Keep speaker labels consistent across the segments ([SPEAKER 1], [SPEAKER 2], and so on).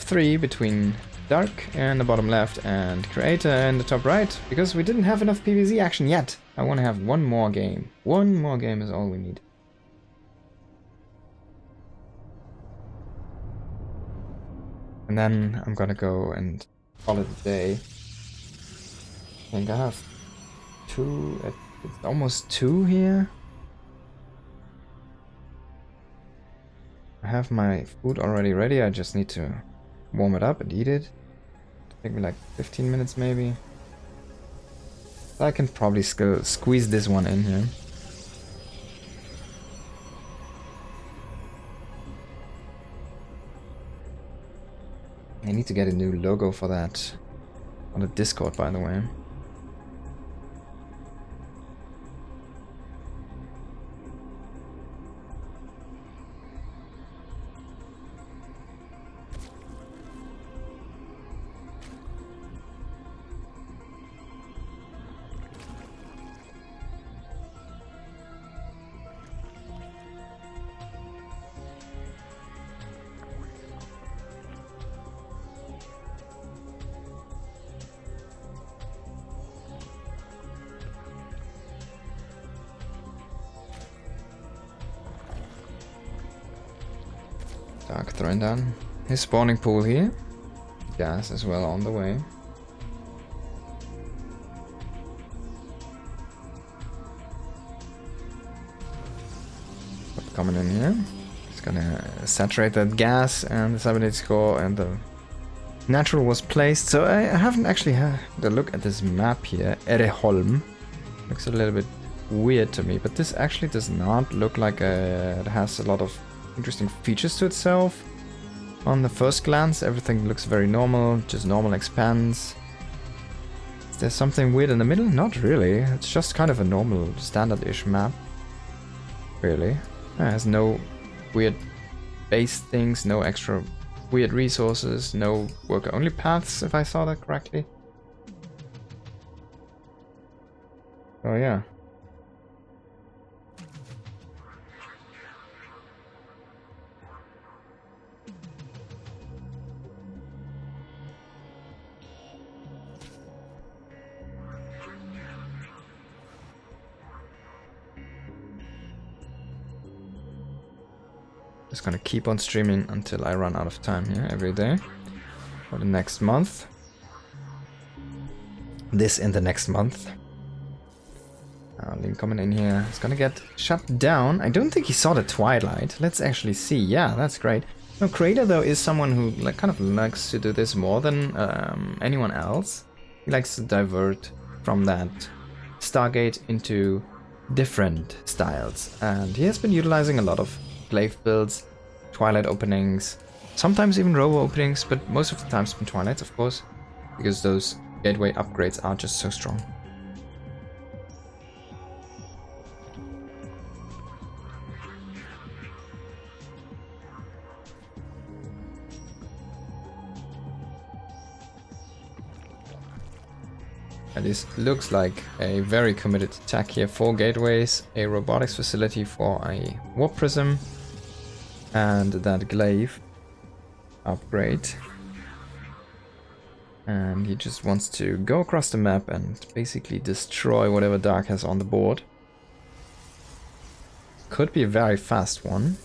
[SPEAKER 1] 3 between Dark and the bottom left and Creator in the top right, because we didn't have enough PvZ action yet. I want to have one more game. One more game is all we need. And then I'm gonna go and call it a day. I think I have 2, it's almost 2 here. I have my food already ready, I just need to warm it up and eat it. Take me like 15 minutes maybe. I can probably squeeze this one in here. I need to get a new logo for that on the Discord, by the way. Dark throwing down his spawning pool here. Gas as well on the way. Coming in here. It's gonna saturate that gas and the 78 score, and the natural was placed. So I haven't actually had a look at this map here. Ereholm. Looks a little bit weird to me, but this actually does not look like it has a lot of interesting features to itself. On the first glance, everything looks very normal, just normal expanse. Is there something weird in the middle? Not really. It's just kind of a normal, standard-ish map. Really. It has no weird base things, no extra weird resources, no worker-only paths, if I saw that correctly. Oh yeah. Just gonna keep on streaming until I run out of time here every day for the next month. This in the next month. Link coming in here. It's gonna get shut down. I don't think he saw the twilight. Let's actually see. Yeah, that's great. No, Creator though is someone who kind of likes to do this more than anyone else. He likes to divert from that Stargate into different styles, and he has been utilizing a lot of glaive builds, twilight openings, sometimes even robo openings, but most of the time it's been twilights, of course, because those gateway upgrades are just so strong. And this looks like a very committed attack here. 4 gateways, a robotics facility for a warp prism, and that glaive upgrade. And he just wants to go across the map and basically destroy whatever Dark has on the board. Could be a very fast one.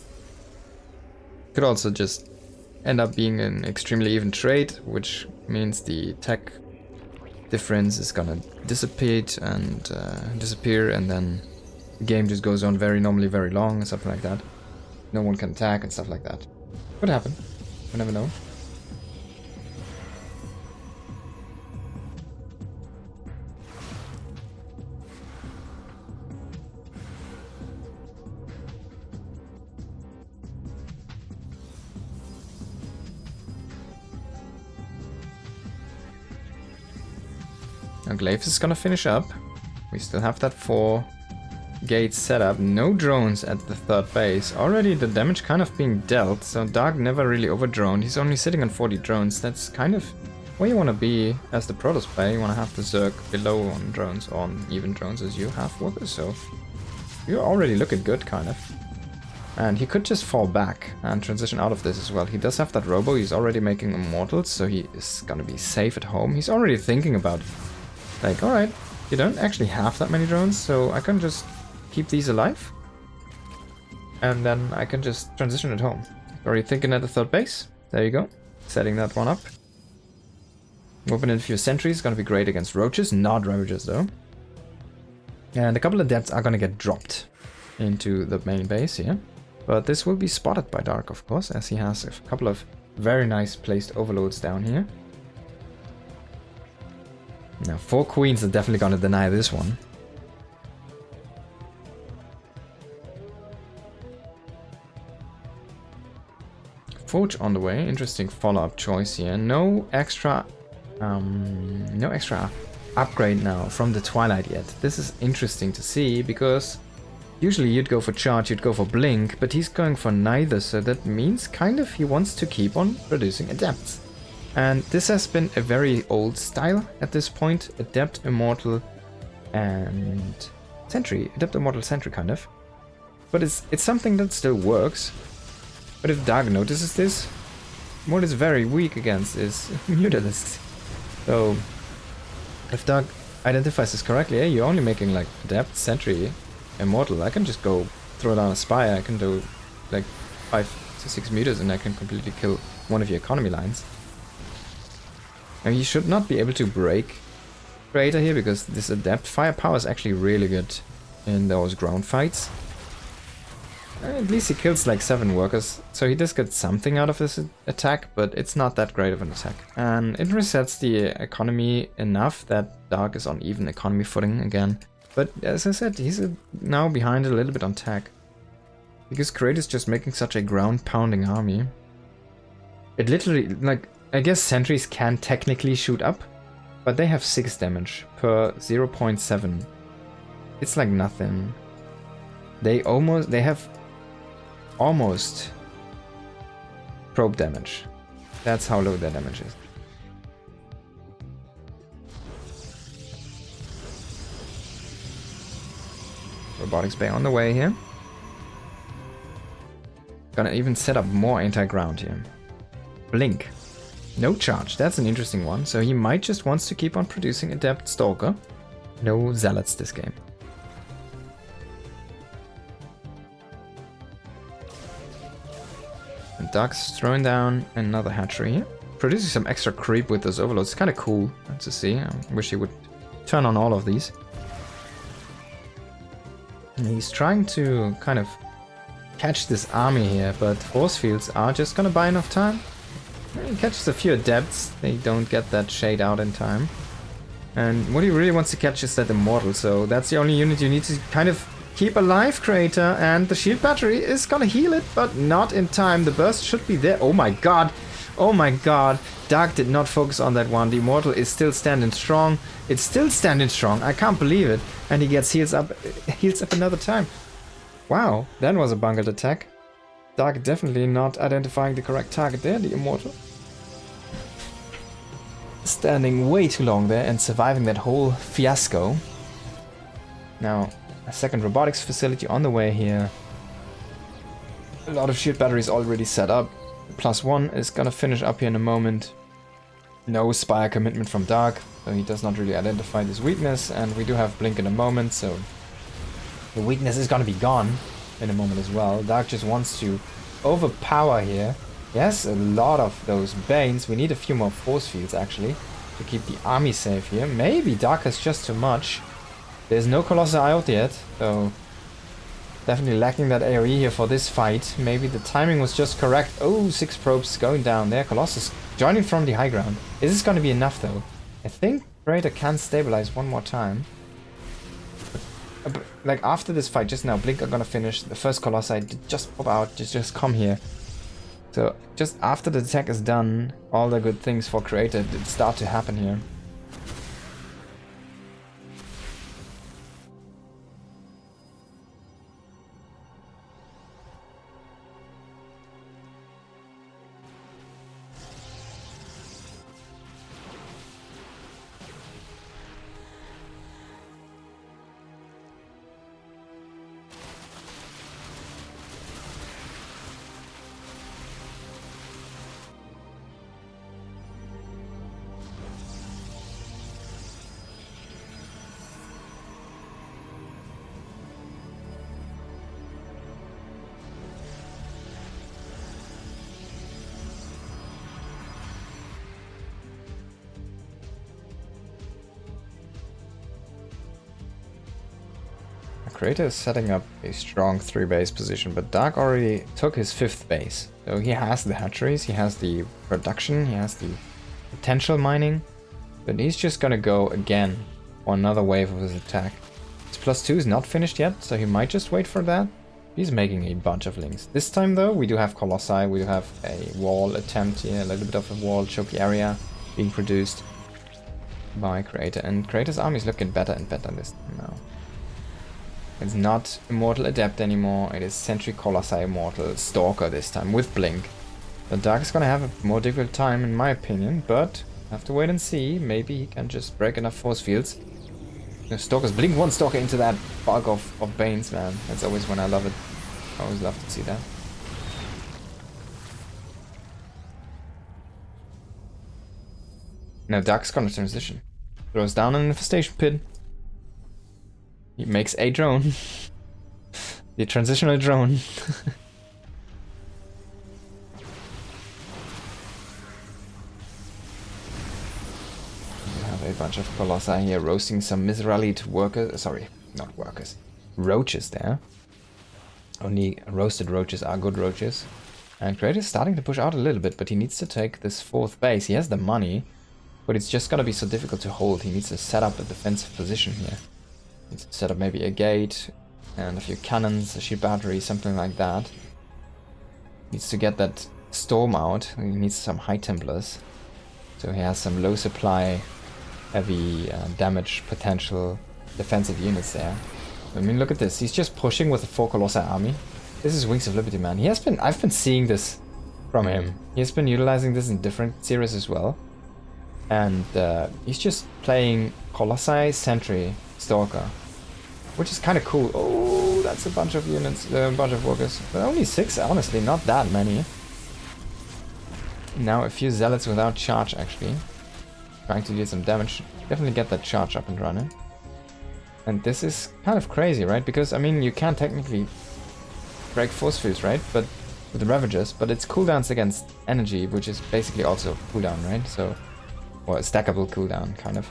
[SPEAKER 1] Could also just end up being an extremely even trade, which means the tech difference is gonna dissipate and disappear, and then the game just goes on very normally, very long, and something like that. No one can attack and stuff like that. Could happen. You never know. Now Glaives is gonna finish up. We still have that 4 gates set up. No drones at the 3rd base. Already the damage kind of being dealt, so Dark never really overdroned. He's only sitting on 40 drones. That's kind of where you want to be as the Protoss player. You want to have the Zerg below on drones, on even drones as you have workers, so you're already looking good, kind of. And he could just fall back and transition out of this as well. He does have that robo, he's already making immortals, so he is gonna be safe at home. He's already thinking about, like, alright, you don't actually have that many drones, so I can just keep these alive. And then I can just transition at home. Already thinking at the third base. There you go. Setting that one up. Open in a few sentries, gonna be great against roaches, not ravagers though. And a couple of adepts are gonna get dropped into the main base here. But this will be spotted by Dark, of course, as he has a couple of very nice placed overloads down here. Now, 4 queens are definitely gonna deny this one. Forge on the way, interesting follow-up choice here. No extra upgrade now from the Twilight yet. This is interesting to see because usually you'd go for charge, you'd go for blink, but he's going for neither, so that means kind of he wants to keep on producing adepts. And this has been a very old style at this point, adept, immortal, and sentry, adept, immortal, sentry kind of. But it's something that still works. But if Dark notices this, what is very weak against is Mutalisk. So, if Dark identifies this correctly, hey, you're only making like Adept, Sentry, Immortal. I can just go throw down a Spire, I can do like 5 to 6 meters and I can completely kill one of your economy lines. And you should not be able to break Creator here because this Adept firepower is actually really good in those ground fights. At least he kills like 7 workers, so he does get something out of this attack, but it's not that great of an attack. And it resets the economy enough that Dark is on even economy footing again. But as I said, he's now behind a little bit on tech. Because Kraid is just making such a ground-pounding army. It literally, like, I guess sentries can technically shoot up, but they have 6 damage per 0.7. It's like nothing. They have almost probe damage. That's how low their damage is. Robotics Bay on the way here. Gonna even set up more anti-ground here. Blink. No charge, that's an interesting one. So he might just wants to keep on producing Adept Stalker. No Zealots this game. And Dark's throwing down another hatchery here. Producing some extra creep with those overloads. It's kind of cool to see. I wish he would turn on all of these. And he's trying to kind of catch this army here, but force fields are just gonna buy enough time. He catches a few adepts. They don't get that shade out in time. And what he really wants to catch is that immortal, so that's the only unit you need to kind of keep alive, Creator, and the shield battery is gonna heal it, but not in time. The burst should be there. Oh my god! Oh my god! Dark did not focus on that one. The immortal is still standing strong. It's still standing strong. I can't believe it. And he gets heals up another time. Wow, that was a bungled attack. Dark definitely not identifying the correct target there, the immortal. Standing way too long there and surviving that whole fiasco. Now, a second robotics facility on the way here. A lot of shield batteries already set up. +1 is gonna finish up here in a moment. No Spire commitment from Dark, so he does not really identify this weakness, and we do have Blink in a moment, so the weakness is gonna be gone in a moment as well. Dark just wants to overpower here. Yes, a lot of those Banes. We need a few more force fields actually to keep the army safe here. Maybe Dark has just too much. There's no Colossus out yet, so definitely lacking that AoE here for this fight. Maybe the timing was just correct. Oh, 6 probes going down there. Colossus joining from the high ground. Is this going to be enough though? I think Raider can stabilize one more time. But, like after this fight just now, Blink are going to finish. The first Colossi just pop out, just come here. So just after the attack is done, all the good things for Creator start to happen here. Creator is setting up a strong 3-base position, but Dark already took his 5th base. So he has the hatcheries, he has the production, he has the potential mining, but he's just gonna go again for another wave of his attack. His +2 is not finished yet, so he might just wait for that. He's making a bunch of links. This time though, we do have Colossi, we do have a wall attempt here, a little bit of a wall choky area being produced by Creator, and Creator's army is looking better and better this time now. It's not Immortal Adept anymore, it is Sentry Colossi Immortal Stalker this time with Blink. The Dark is gonna have a more difficult time in my opinion, but have to wait and see. Maybe he can just break enough force fields. The Stalkers blink one Stalker into that bulk of Banes, man. That's always when I love it. I always love to see that. Now Dark's gonna transition. Throws down an infestation pit. He makes a drone. The transitional drone. We have a bunch of Colossi here roasting some Misrallied workers. Sorry, not workers. Roaches there. Only roasted roaches are good roaches. And Creator is starting to push out a little bit, but he needs to take this 4th base. He has the money, but it's just gonna be so difficult to hold. He needs to set up a defensive position here. He needs to set up maybe a gate and a few cannons, a shield battery, something like that. He needs to get that storm out. He needs some High Templars. So he has some low supply, heavy damage potential defensive units there. I mean, look at this. He's just pushing with a 4 Colossi army. This is Wings of Liberty, man. I've been seeing this from him. He has been utilizing this in different series as well. And he's just playing Colossi Sentry Stalker, which is kind of cool. Oh, that's a bunch of units, a bunch of workers. But only 6, honestly, not that many. Now a few zealots without charge, actually. Trying to deal some damage. Definitely get that charge up and running. And this is kind of crazy, right? Because, I mean, you can technically break force fields, right? But with the Ravagers, but it's cooldowns against energy, which is basically also cooldown, right? So, or a stackable cooldown, kind of.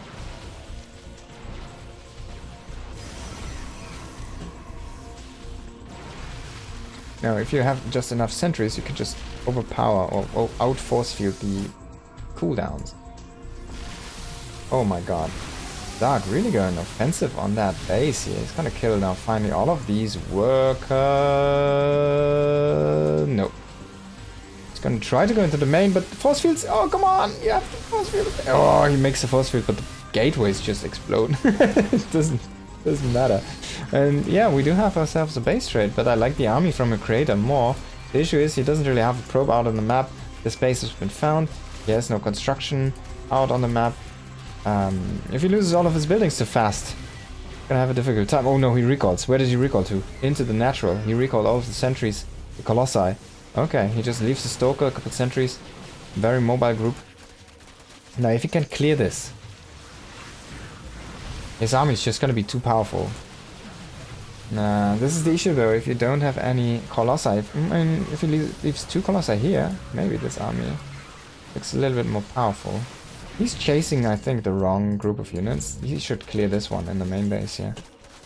[SPEAKER 1] Now, if you have just enough sentries, you can just overpower or out force field the cooldowns. Oh my god. Dark really going offensive on that base here. He's gonna kill now finally all of these workers. Nope. He's gonna try to go into the main, but the force fields. Oh, come on! You have the force field. Oh, he makes the force field, but the gateways just explode. It doesn't matter. And yeah, we do have ourselves a Basetrade, but I like the army from a Creator more. The issue is he doesn't really have a probe out on the map. The space has been found. He has no construction out on the map. If he loses all of his buildings too fast, gonna have a difficult time. Oh no, he recalls. Where did he recall to? Into the natural. He recalled all of the sentries, the Colossi. Okay, he just leaves the Stalker, a couple sentries. Very mobile group. Now, if he can clear this, his army is just gonna be too powerful. Nah, this is the issue though. If you don't have any Colossi, I mean, if he leaves 2 Colossi here, maybe this army looks a little bit more powerful. He's chasing, I think, the wrong group of units. He should clear this one in the main base here.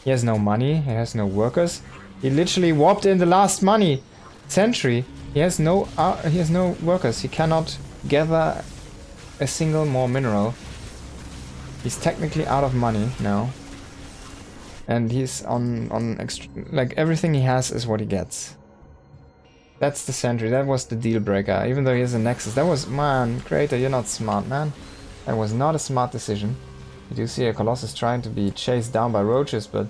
[SPEAKER 1] He has no money. He has no workers. He literally warped in the last money sentry. He has no workers. He cannot gather a single more mineral. He's technically out of money now. And he's on extra, like everything he has is what he gets. That's the sentry. That was the deal breaker. Even though he has a Nexus. That was, man, Creator, you're not smart, man. That was not a smart decision. You do see a Colossus trying to be chased down by roaches, but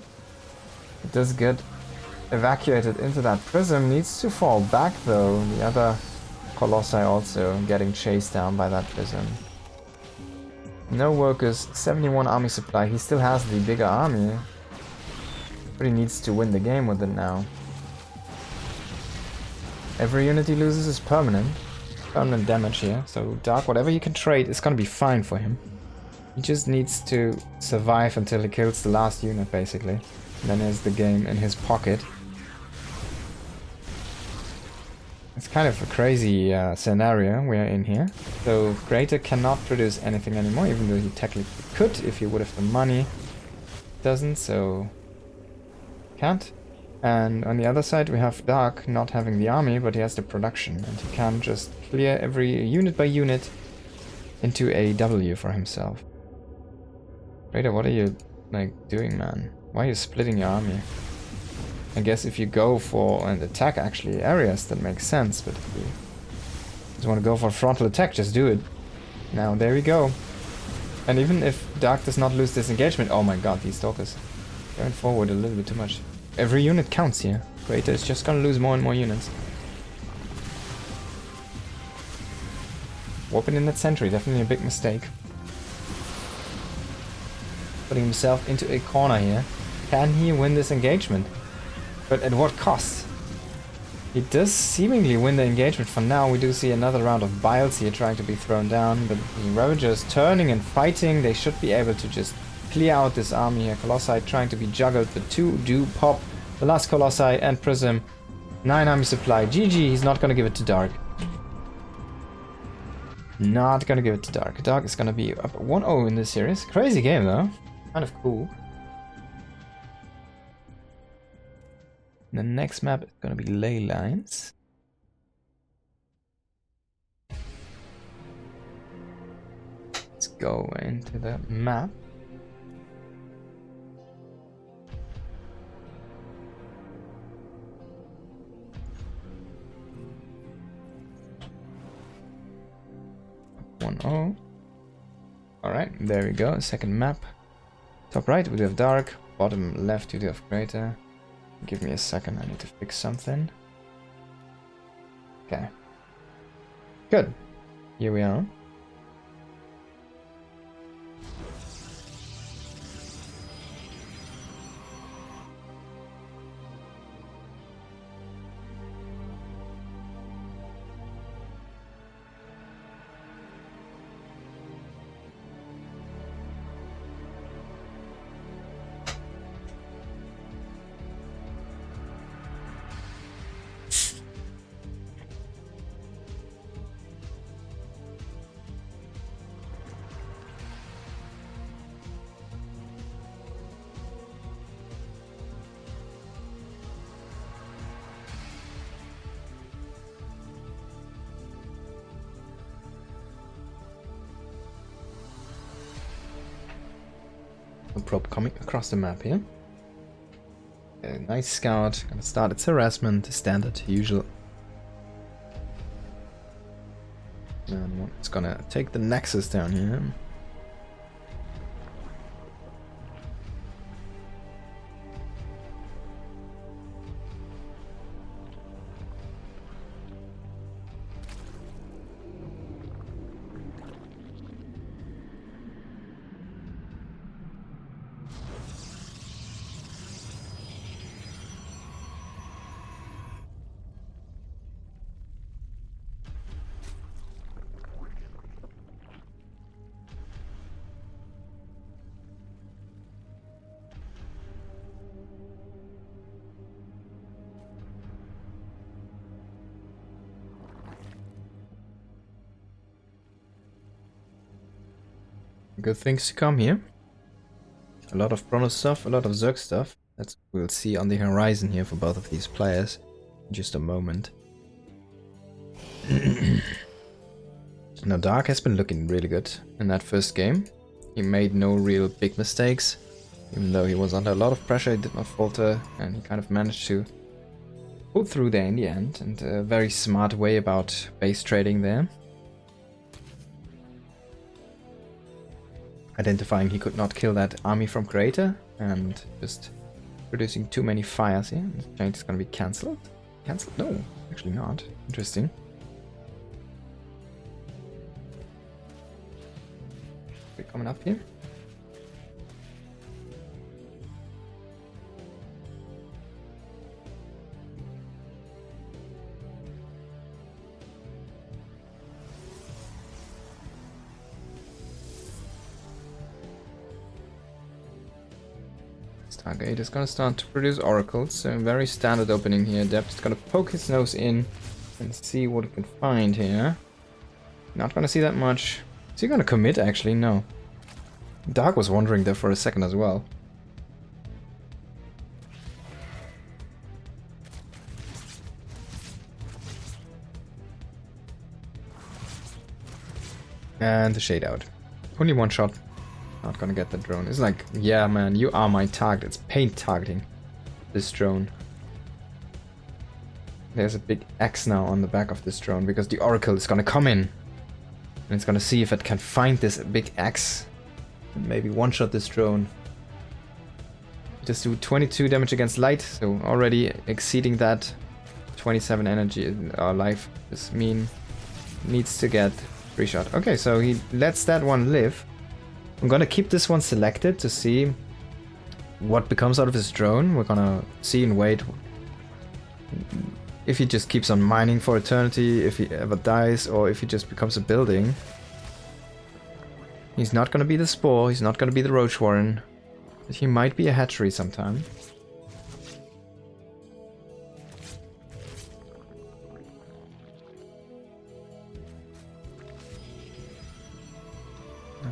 [SPEAKER 1] it does get evacuated into that prism. Needs to fall back though. The other Colossi also getting chased down by that prism. No workers, 71 army supply. He still has the bigger army, but he needs to win the game with it now. Every unit he loses is permanent damage here. So Dark, whatever he can trade is gonna be fine for him. He just needs to survive until he kills the last unit, basically. And then he has the game in his pocket. It's kind of a crazy scenario we are in here. So Creator cannot produce anything anymore, even though he technically could if he would have the money. Doesn't, so can't. And on the other side we have Dark not having the army, but he has the production, and he can just clear every unit by unit into a W for himself. Raider, what are you like doing, man? Why are you splitting your army? I guess if you go for an attack actually areas, that makes sense, but if you just want to go for a frontal attack, just do it. Now there we go. And even if Dark does not lose this engagement, oh my god, these stalkers going forward a little bit too much. Every unit counts here. Greater is just gonna lose more and more units. Warping in that sentry, definitely a big mistake. Putting himself into a corner here. Can he win this engagement? But at what cost? He does seemingly win the engagement for now. We do see another round of Biles here trying to be thrown down, but the Ravagers turning and fighting. They should be able to just clear out this army here. Colossi trying to be juggled, but two do pop. The last Colossi and Prism. 9 army supply. GG, he's not gonna give it to Dark. Not gonna give it to Dark. Dark is gonna be up 1-0 in this series. Crazy game though. Kind of cool. The next map is gonna be Ley Lines. Let's go into the map. Oh, alright, there we go. Second map. Top right we do have Dark. Bottom left you do have Greater. Give me a second, I need to fix something. Okay. Good. Here we are. A prop coming across the map here. A nice scout, gonna start its harassment, standard, usual. And it's gonna take the Nexus down here. Good things to come here. A lot of Chrono stuff, a lot of Zerg stuff. That's what we'll see on the horizon here for both of these players in just a moment. Now Dark has been looking really good in that first game. He made no real big mistakes. Even though he was under a lot of pressure, he did not falter, and he kind of managed to pull through there in the end. And a very smart way about base trading there. Identifying he could not kill that army from Creator and just producing too many fires here. The change is going to be cancelled. Cancelled? No, actually not. Interesting. We're coming up here. Stargate is gonna start to produce oracles, so very standard opening here. Depth is gonna poke his nose in and see what he can find here. Not gonna see that much. Is he gonna commit actually? No. Dark was wondering there for a second as well. And the shade out. Only one shot. Not gonna get the drone. It's like, yeah man, you are my target. It's paint targeting this drone. There's a big X now on the back of this drone because the Oracle is gonna come in. And it's gonna see if it can find this big X. And maybe one-shot this drone. Just do 22 damage against light, so already exceeding that. 27 energy life. This needs to get 3 shot. Okay, so he lets that one live. I'm gonna keep this one selected to see what becomes out of his drone. We're gonna see and wait if he just keeps on mining for eternity, if he ever dies, or if he just becomes a building. He's not gonna be the Spore, he's not gonna be the Roach Warren, but he might be a hatchery sometime.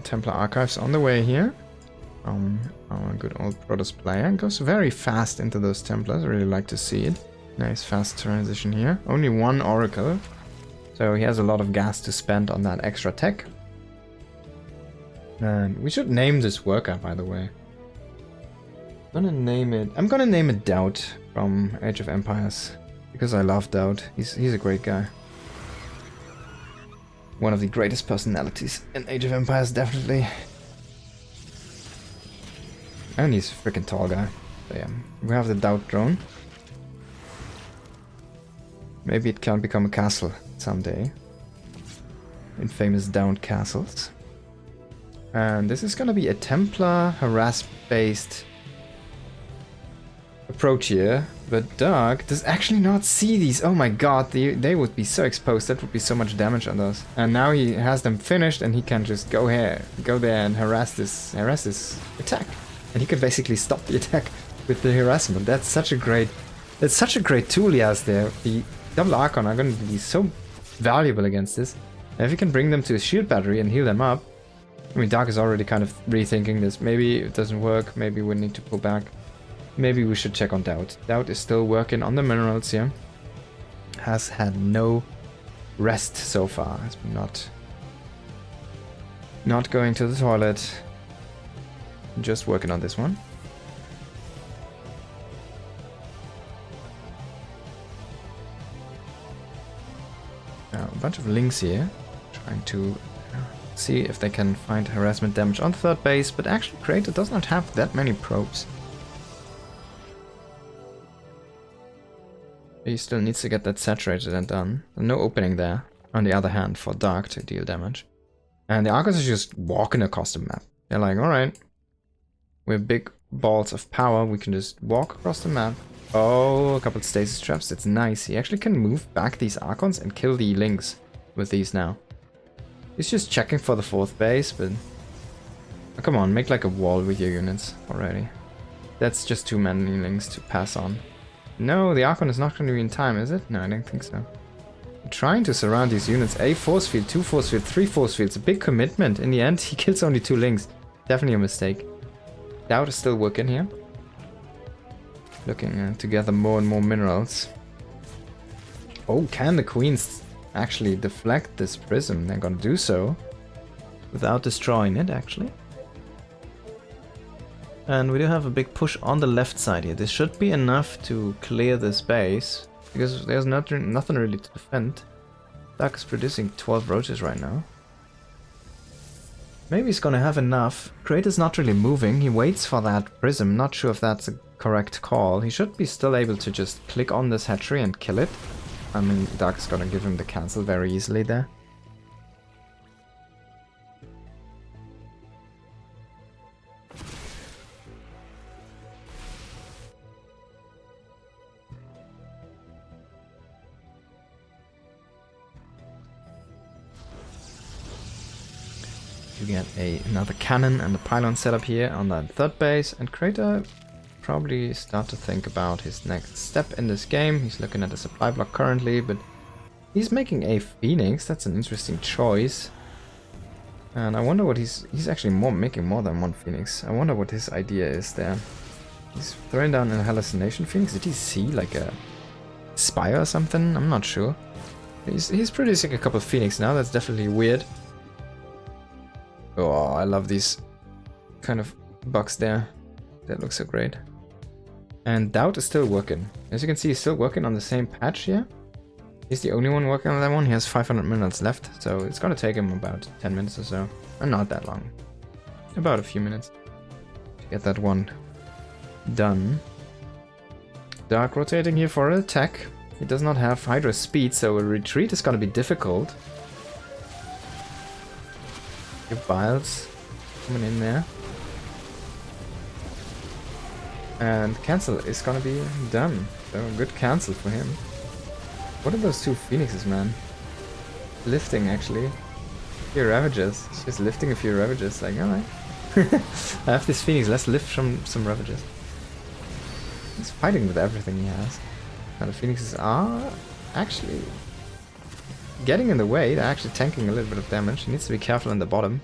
[SPEAKER 1] Templar Archives on the way here. Our good old Protoss player goes very fast into those Templars. I really like to see it. Nice fast transition here. Only one Oracle, so he has a lot of gas to spend on that extra tech. And we should name this worker, by the way. I'm gonna name it Daut from Age of Empires because I love Daut. He's a great guy. One of the greatest personalities in Age of Empires, definitely. And he's a freaking tall guy. So yeah, we have the Daut drone. Maybe it can become a castle someday. In famous Daut castles. And this is gonna be a Templar harass-based approach here. But Dark does actually not see these. Oh my god, they would be so exposed. That would be so much damage on those. And now he has them finished and he can just go there and harass this attack. And he can basically stop the attack with the harassment. That's such a great tool he has there. The double Archon are going to be so valuable against this. And if he can bring them to his shield battery and heal them up. I mean, Dark is already kind of rethinking this. Maybe it doesn't work. Maybe we need to pull back. Maybe we should check on Daut. Daut is still working on the minerals here. Has had no rest so far. Has been not going to the toilet. Just working on this one. Now, a bunch of links here. Trying to see if they can find harassment damage on third base. But actually, Creator does not have that many probes. He still needs to get that saturated and done. No opening there, on the other hand, for Dark to deal damage. And the Archons are just walking across the map. They're like, alright, we're big balls of power, we can just walk across the map. Oh, a couple of stasis traps, that's nice. He actually can move back these Archons and kill the Lings with these now. He's just checking for the fourth base, but... Oh, come on, make like a wall with your units already. That's just too many Lings to pass on. No, the Archon is not going to be in time, is it? No, I don't think so. I'm trying to surround these units. A force field, 2 force field, 3 force fields. A big commitment. In the end, he kills only 2 Lings. Definitely a mistake. Daut is still working here. Looking to gather more and more minerals. Oh, can the Queens actually deflect this prism? They're going to do so. Without destroying it, actually. And we do have a big push on the left side here. This should be enough to clear this base, because there's nothing really to defend. Dark is producing 12 roaches right now. Maybe he's gonna have enough. Creator's not really moving. He waits for that prism. Not sure if that's a correct call. He should be still able to just click on this hatchery and kill it. I mean, Dark is gonna give him the cancel very easily there. You get another cannon and a pylon setup here on that third base, and Creator probably start to think about his next step in this game. He's looking at the supply block currently, but he's making a Phoenix. That's an interesting choice. And I wonder what he's actually making more than one Phoenix. I wonder what his idea is there. He's throwing down a hallucination Phoenix. Did he see like a spire or something? I'm not sure. He's producing a couple of Phoenix now. That's definitely weird. Oh, I love these kind of bugs there. That looks so great. And Daut is still working. As you can see, he's still working on the same patch here. He's the only one working on that one. He has 500 minutes left, so it's gonna take him about 10 minutes or so. And not that long. About a few minutes to get that one done. Dark rotating here for an attack. He does not have Hydra speed, so a retreat is gonna be difficult. Your Biles coming in there. And cancel is gonna be done. So good cancel for him. What are those two phoenixes, man? Lifting, actually. A few ravages. Just lifting a few ravages. Like, alright. I have this phoenix. Let's lift some ravages. He's fighting with everything he has. Now the phoenixes are actually getting in the way. They're actually tanking a little bit of damage. He needs to be careful in the bottom.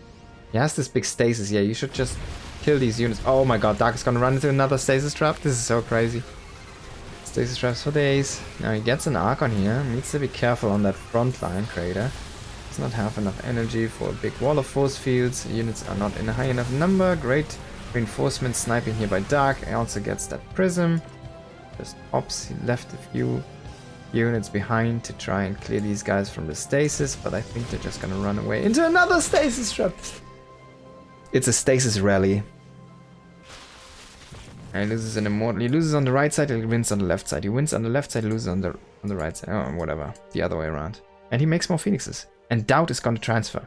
[SPEAKER 1] He has this big stasis. Yeah, you should just kill these units. Oh my god, Dark is gonna run into another stasis trap. This is so crazy. Stasis traps for days. Now he gets an Archon here. Needs to be careful on that front line crater. Does not have enough energy for a big wall of force fields. Units are not in a high enough number. Great reinforcement sniping here by Dark. He also gets that prism. Just pops. He left a few units behind to try and clear these guys from the stasis, but I think they're just gonna run away into another stasis trap. It's a stasis rally. And he loses an immortal. He loses on the right side, and he wins on the left side. He wins on the left side, loses on the right side. Oh, whatever. The other way around. And he makes more phoenixes. And Daut is gonna transfer.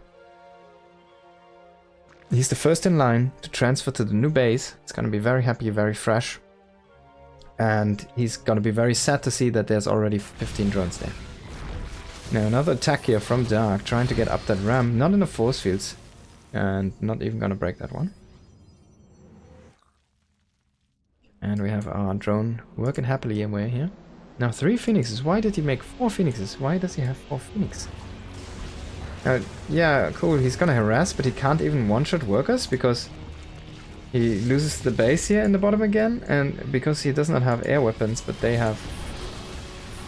[SPEAKER 1] He's the first in line to transfer to the new base. It's gonna be very happy, very fresh. And he's gonna be very sad to see that there's already 15 drones there. Now another attack here from Dark, trying to get up that ramp. Not in the force fields. And not even gonna break that one. And we have our drone working happily away here. Now 3 phoenixes. Why did he make 4 phoenixes? Why does he have 4 phoenixes? Yeah, cool. He's gonna harass, but he can't even one-shot workers because he loses the base here in the bottom again. And because he does not have air weapons, but they have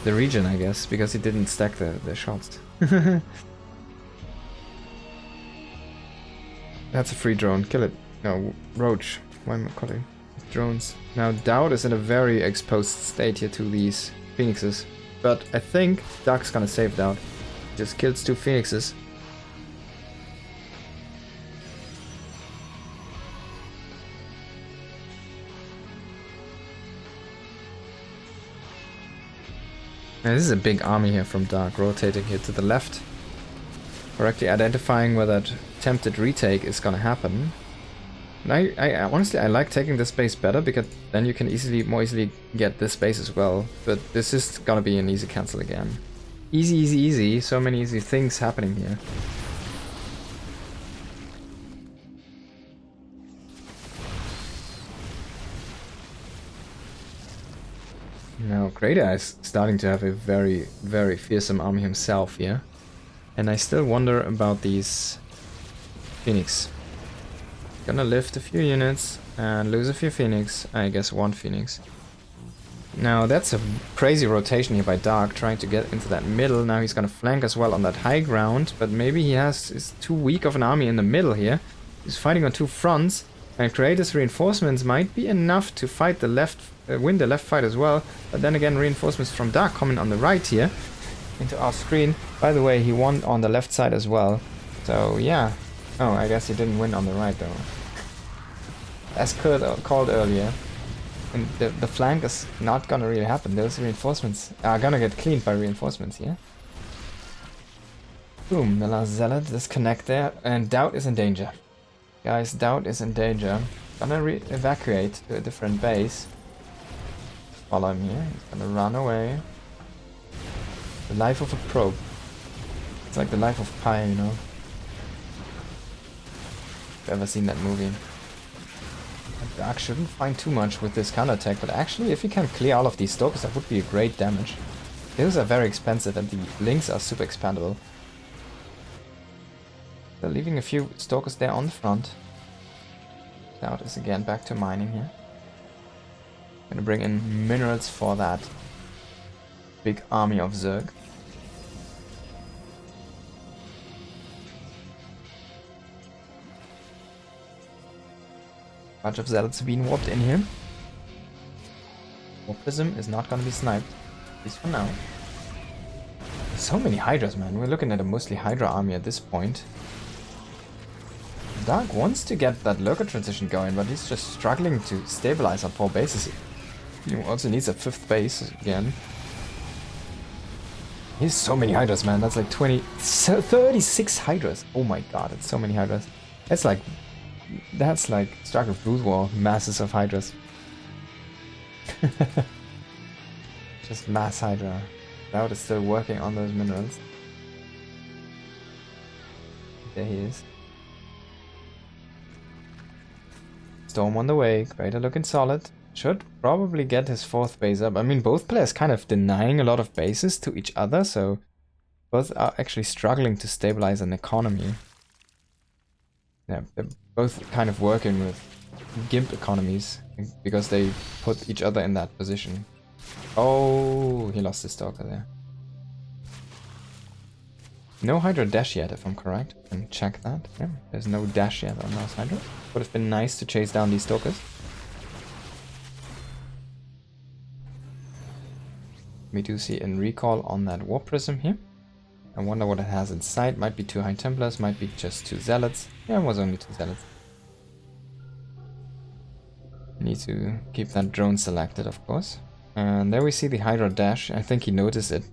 [SPEAKER 1] the region, I guess, because he didn't stack the shots. That's a free drone. Kill it. No, Roach. Why am I calling drones? Now, Daut is in a very exposed state here to these phoenixes. But I think Dark's gonna save Daut. Just kills 2 phoenixes. Now, this is a big army here from Dark, rotating here to the left. Correctly identifying where that attempted retake is gonna happen. And I honestly, I like taking this base better because then you can more easily get this base as well. But this is gonna be an easy cancel again. Easy, easy, easy. So many easy things happening here. Now, Greater is starting to have a very, very fearsome army himself here. And I still wonder about these Phoenix. Gonna lift a few units and lose a few Phoenix. I guess 1 Phoenix. Now that's a crazy rotation here by Dark, trying to get into that middle. Now he's gonna flank as well on that high ground, but maybe is too weak of an army in the middle here. He's fighting on 2 fronts, and Creator's reinforcements might be enough to fight the left, win the left fight as well. But then again, reinforcements from Dark coming on the right here into our screen. By the way, he won on the left side as well. So yeah. Oh, I guess he didn't win on the right though. As called earlier. And the flank is not gonna really happen. Those reinforcements are gonna get cleaned by reinforcements here. Boom, the last zealot disconnect there. And Daut is in danger. Guys, Daut is in danger. Gonna evacuate to a different base. Follow him here. He's gonna run away. The life of a probe. It's like the life of Pi, you know. If you've ever seen that movie. Dark shouldn't find too much with this counterattack, but actually if you can clear all of these stalkers, that would be a great damage. Those are very expensive and the links are super expandable. They're leaving a few stalkers there on the front. Daut is again back to mining here. Gonna bring in minerals for that big army of Zerg. Bunch of zealots being warped in here. Warp Prism is not gonna be sniped, at least for now. There's so many hydras, man. We're looking at a mostly hydra army at this point. Dark wants to get that lurker transition going, but he's just struggling to stabilize on 4 bases. He also needs a 5th base again. He has so many hydras, man. That's like 36 hydras. Oh my god, it's so many hydras. That's like StarCraft Brood War, masses of hydras. Just mass hydra. Daut is still working on those minerals. There he is. Storm on the way. Crater looking solid. Should probably get his 4th base up. I mean, both players kind of denying a lot of bases to each other, so both are actually struggling to stabilize an economy. Yeah, they're both kind of working with gimp economies because they put each other in that position. Oh, he lost his stalker there. No Hydra dash yet, if I'm correct. And check that. Yeah, there's no dash yet on those Hydra. Would have been nice to chase down these stalkers. We do see a recall on that Warp Prism here. I wonder what it has inside. Might be 2 High Templars, might be just 2 Zealots. Yeah, it was only 2 Zealots. Need to keep that drone selected, of course. And there we see the Hydra dash. I think he noticed it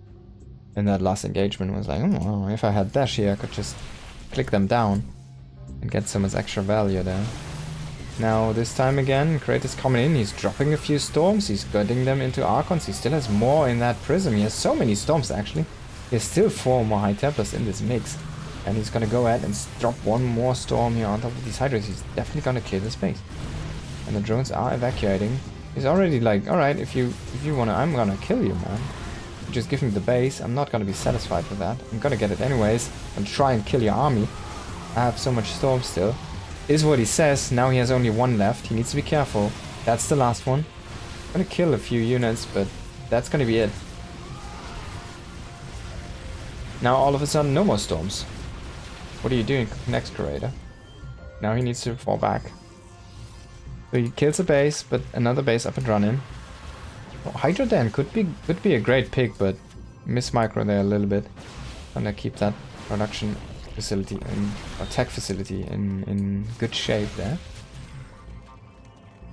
[SPEAKER 1] in that last engagement. Was like, oh, if I had dash here, I could just click them down and get so much extra value there. Now, this time again, Kratos coming in. He's dropping a few storms. He's getting them into Archons. He still has more in that prism. He has so many storms, actually. He has still 4 more High Templars in this mix. And he's gonna go ahead and drop 1 more storm here on top of these Hydras. He's definitely gonna clear the space. And the drones are evacuating. He's already like, alright, if you wanna, I'm gonna kill you, man. Just give me the base. I'm not gonna be satisfied with that. I'm gonna get it anyways and try and kill your army. I have so much storm still. Is what he says. Now he has only 1 left. He needs to be careful. That's the last one. I'm gonna kill a few units, but that's gonna be it. Now all of a sudden, no more storms. What are you doing next, Curator? Now he needs to fall back. So he kills a base, but another base up and running. Oh, Hydra Den could be a great pick, but miss micro there a little bit. Gonna keep that production facility or tech facility in good shape there.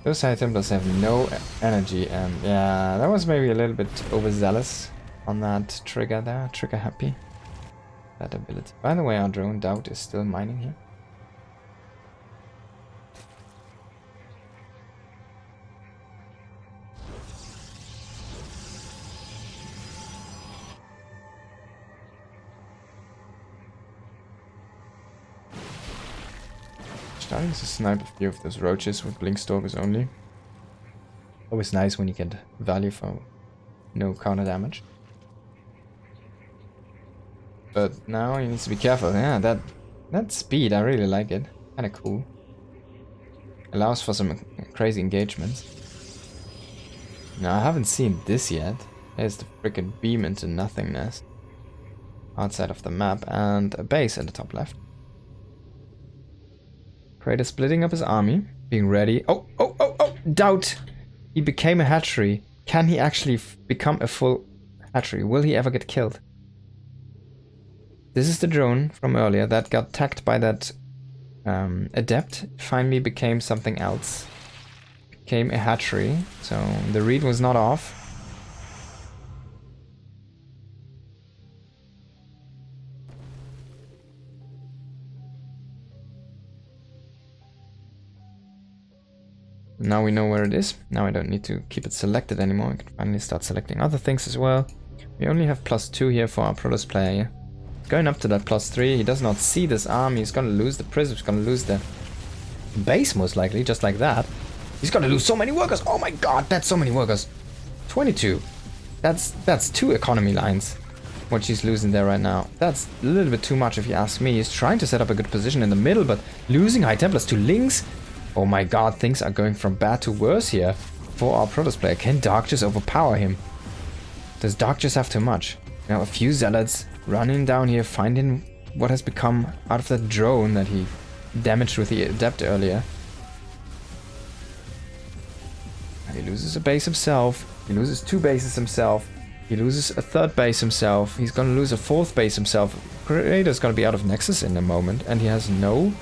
[SPEAKER 1] Those High Templars have no energy, and yeah, that was maybe a little bit overzealous on that trigger there. Trigger happy. That ability. By the way, our Drone Daut is still mining here. Starting to snipe a few of those roaches with blink stalkers only. Always nice when you get value for no counter damage. But now he needs to be careful. Yeah, that speed, I really like it. Kinda cool. Allows for some crazy engagements. Now I haven't seen this yet. There's the freaking beam into nothingness. Outside of the map and a base at the top left. Kratos splitting up his army, being ready. Oh, Daut! He became a hatchery. Can he actually become a full hatchery? Will he ever get killed? This is the drone from earlier that got tagged by that adept. Finally became something else. Became a hatchery. So the read was not off. Now we know where it is. Now I don't need to keep it selected anymore. I can finally start selecting other things as well. We only have +2 here for our Protoss player here. Going up to that +3. He does not see this army. He's gonna lose the prism. He's gonna lose the base most likely, just like that. He's gonna lose so many workers. Oh my god, that's so many workers. 22. That's 2 economy lines. What she's losing there right now. That's a little bit too much if you ask me. He's trying to set up a good position in the middle, but losing High Templars to Lynx. Oh my god, things are going from bad to worse here for our Protoss player. Can Dark just overpower him? Does Dark just have too much? Now a few Zealots running down here, finding what has become out of that drone that he damaged with the Adept earlier. He loses a base himself. He loses 2 bases himself. He loses a 3rd base himself. He's gonna lose a 4th base himself. Creator's gonna be out of Nexus in a moment, and he has no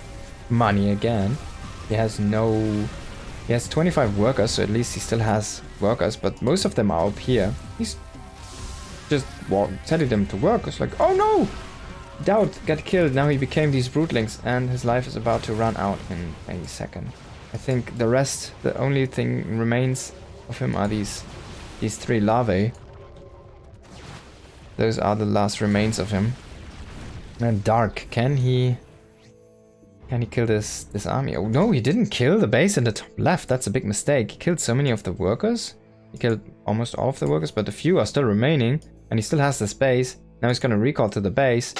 [SPEAKER 1] money again. He has 25 workers, so at least he still has workers, but most of them are up here. He's just setting them to work. It's like, oh no! Daut got killed, now he became these brootlings, and his life is about to run out in a second. I think the rest, the only thing remains of him are these 3 larvae. Those are the last remains of him. And Dark, can he kill this army? Oh no, he didn't kill the base in the top left. That's a big mistake. He killed so many of the workers. He killed almost all of the workers, but a few are still remaining, and he still has this base. Now he's gonna recall to the base,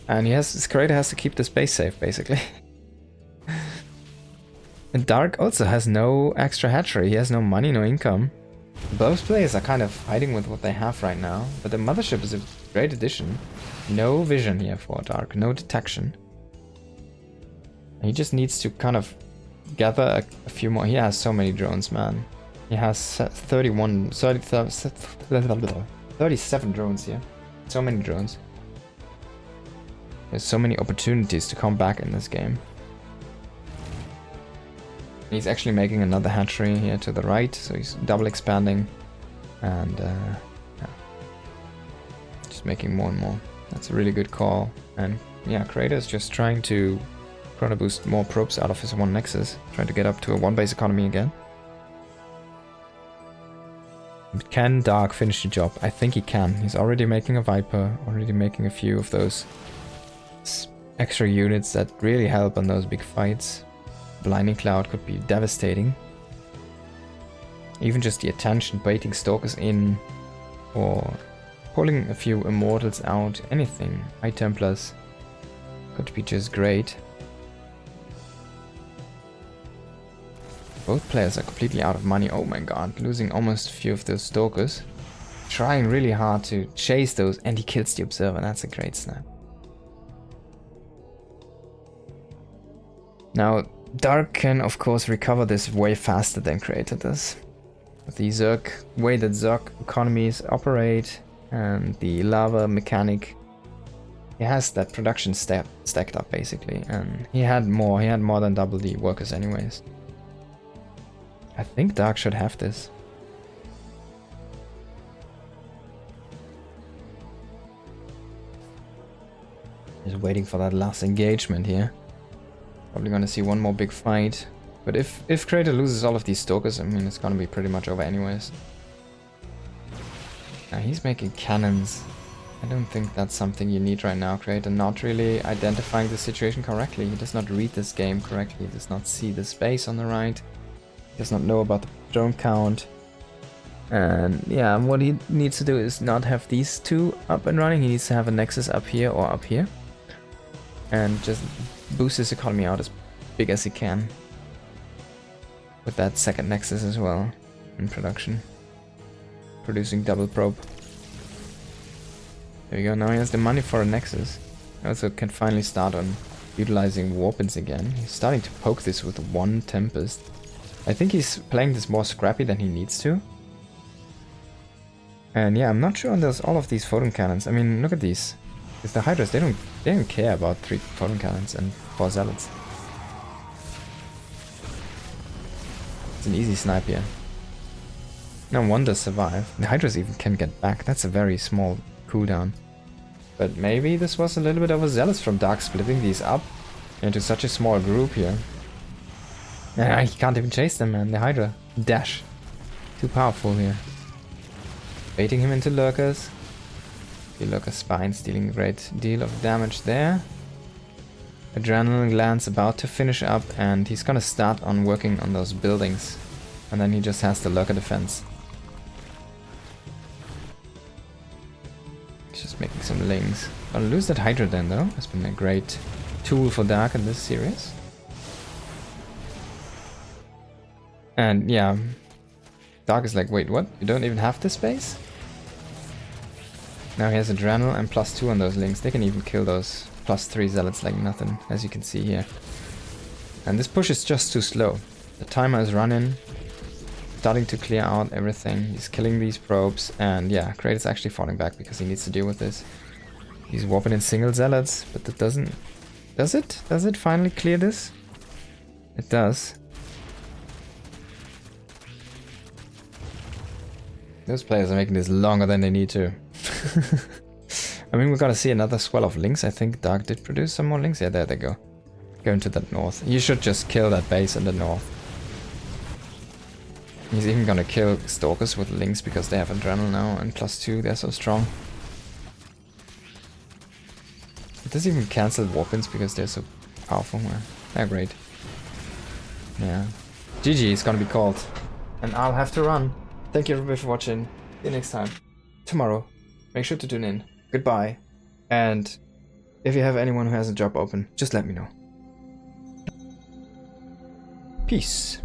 [SPEAKER 1] and his creator has to keep this base safe, basically. And Dark also has no extra hatchery. He has no money, no income. Both players are kind of fighting with what they have right now, but the mothership is a great addition. No vision here for Dark, no detection. He just needs to kind of gather a few more. He has so many drones, man. He has 37 drones here. So many drones. There's so many opportunities to come back in this game. He's actually making another hatchery here to the right, so he's double expanding, and yeah, just making more and more. That's a really good call. And yeah, Creator is just trying to chrono boost more probes out of his 1 Nexus, trying to get up to a 1 base economy again. But can Dark finish the job? I think he can. He's already making a Viper, already making a few of those extra units that really help on those big fights. Blinding Cloud could be devastating. Even just the attention, baiting Stalkers in, or pulling a few Immortals out, anything. High Templars could be just great. Both players are completely out of money. Oh my god, losing almost a few of those Stalkers. Trying really hard to chase those, and he kills the Observer. That's a great snap. Now, Dark can, of course, recover this way faster than Creator does. With the Zerg, way that Zerg economies operate, and the lava mechanic, he has that production stacked up, basically, and he had more than double the workers anyways. I think Dark should have this. Just waiting for that last engagement here. Probably gonna see one more big fight. But if Creator loses all of these Stalkers, I mean, it's gonna be pretty much over anyways. Now he's making cannons. I don't think that's something you need right now, Creator. Not really identifying the situation correctly. He does not read this game correctly. He does not see the space on the right. He does not know about the drone count. And yeah, what he needs to do is not have these 2 up and running. He needs to have a Nexus up here or up here. And just boost his economy out as big as he can. With that 2nd Nexus as well in production. Producing double probe. There we go, now he has the money for a Nexus. He also can finally start on utilizing Warpins again. He's starting to poke this with 1 Tempest. I think he's playing this more scrappy than he needs to. And yeah, I'm not sure on all of these photon cannons. I mean, look at these. Because the Hydras, they don't care about 3 photon cannons and 4 Zealots. It's an easy snipe here. No wonder survive. The Hydras even can get back. That's a very small cooldown. But maybe this was a little bit overzealous from Dark, splitting these up into such a small group here. Yeah, he can't even chase them, man. The Hydra. Dash. Too powerful here. Baiting him into Lurkers. The Lurker Spines dealing a great deal of damage there. Adrenaline Gland's about to finish up, and he's gonna start on working on those buildings. And then he just has the Lurker defense. He's just making some lings. Gonna lose that Hydra then, though. Has been a great tool for Dark in this series. And yeah, Dark is like, wait, what? You don't even have this space? Now he has Adrenal and +2 on those links. They can even kill those +3 Zealots like nothing, as you can see here. And this push is just too slow. The timer is running. The starting to clear out everything. He's killing these probes, and yeah, Kratos is actually falling back because he needs to deal with this. He's warping in single zealots, but that doesn't... Does it? Does it finally clear this? It does. Those players are making this longer than they need to. I mean, we're gonna see another swell of links. I think Dark did produce some more links. Yeah, there they go. Going to that north. You should just kill that base in the north. He's even gonna kill Stalkers with links because they have Adrenal now, and +2, they're so strong. It doesn't even cancel Warpins because they're so powerful. Well, they're great. Yeah. GG is gonna be called. And I'll have to run. Thank you everybody for watching. See you next time. Tomorrow. Make sure to tune in. Goodbye. And if you have anyone who has a job open, just let me know. Peace.